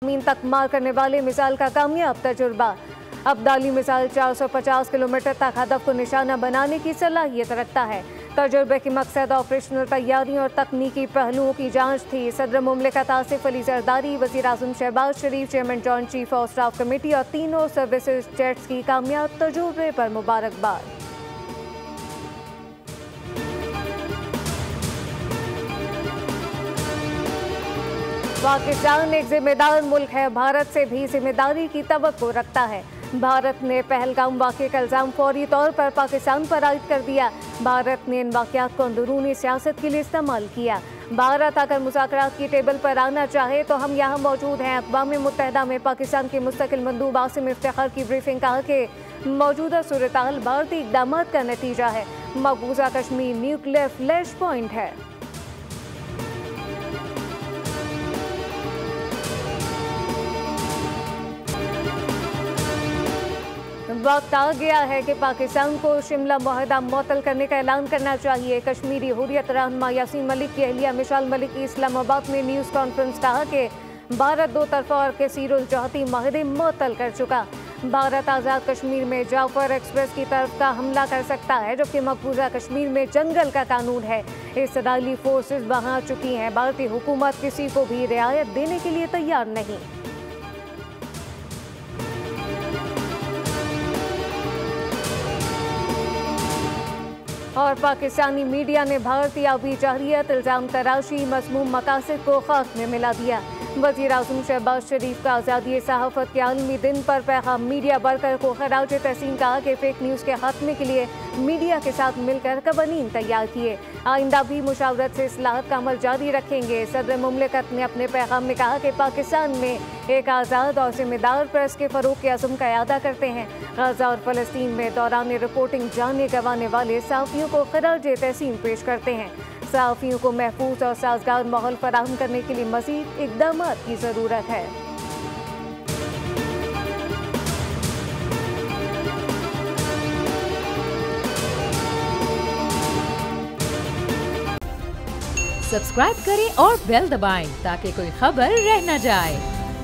जमीन तक मार करने वाले मिसाइल का कामयाब तजुर्बा। अब्दाली मिसाइल 450 किलोमीटर तक हदफ को निशाना बनाने की सलाहियत रखता है। तजुर्बे की मकसद ऑपरेशनल तैयारियों और तकनीकी पहलुओं की जांच थी। सदर मुमलिकत आसिफ अली जरदारी, वज़ीर आज़म Shahbaz Sharif, chairman joint chief of staff committee और तीनों सर्विसेज जेट्स की कामयाब तजुर्बे पर मुबारकबाद। पाकिस्तान एक जिम्मेदार मुल्क है, भारत से भी जिम्मेदारी की तवक्को रखता है। भारत ने पहलगाम वाक़े का इल्ज़ाम फौरी तौर पर पाकिस्तान पर आयद कर दिया। भारत ने इन वाक़यात को अंदरूनी सियासत के लिए इस्तेमाल किया। भारत अगर मुज़ाकरात की टेबल पर आना चाहे तो हम यहाँ मौजूद हैं। अक़वाम मुत्तहिदा में पाकिस्तान के मुस्तकिल मंदूब आसिम इफ्तिखार की ब्रीफिंग कहा कि मौजूदा सूरत-ए-हाल भारतीय इक़दाम का नतीजा है। मकबूजा कश्मीर न्यूक्लियर फ्लैश पॉइंट है। वक्त आ गया है कि पाकिस्तान को शिमला मुआहदा मुअत्तल करने का ऐलान करना चाहिए। कश्मीरी हुर्रियत रहनुमा यासीन मलिक की अहलिया मिशाल मलिक की इस्लामाबाद में न्यूज़ कॉन्फ्रेंस कहा कि भारत दो तरफा और कसीरुल जहती माहदे मुअत्तल कर चुका। भारत आज़ाद कश्मीर में जाफर एक्सप्रेस की तरफ का हमला कर सकता है, जबकि मकबूजा कश्मीर में जंगल का कानून है। इसराइली फोर्सेस वहां आ चुकी हैं। भारतीय हुकूमत किसी को भी रियायत देने के लिए तैयार नहीं। और पाकिस्तानी मीडिया ने भारतीय आबी जारियत, इल्ज़ाम तराशी, मज़मूम मकासद को खाक में मिला दिया। वज़ीर आज़म शहबाज शरीफ का आज़ादी सहाफ़त के आलमी दिन पर पैगाम। मीडिया वर्कर को खराज तहसीन कहा कि फेक न्यूज़ के खात्मे के लिए मीडिया के साथ मिलकर कवानीन तैयार किए। आइंदा भी मुशावरत से इस्लाहत का अमल जारी रखेंगे। सदर मुमलिकत ने अपने पैगाम में कहा कि पाकिस्तान में एक आज़ाद और जिम्मेदार प्रेस के फ़रोग़ के अज़्म का इआदा करते हैं। गज़ा और फ़लस्तीन में दौरान रिपोर्टिंग जाने गंवाने वाले सहाफ़ियों को खराज तहसीन पेश करते हैं। सहाफ़ियों को महफूज और साज़गार माहौल फराहम करने के लिए मज़ीद इक़दाम की ज़रूरत है। सब्सक्राइब करें और बेल दबाएं ताकि कोई खबर रह न जाए।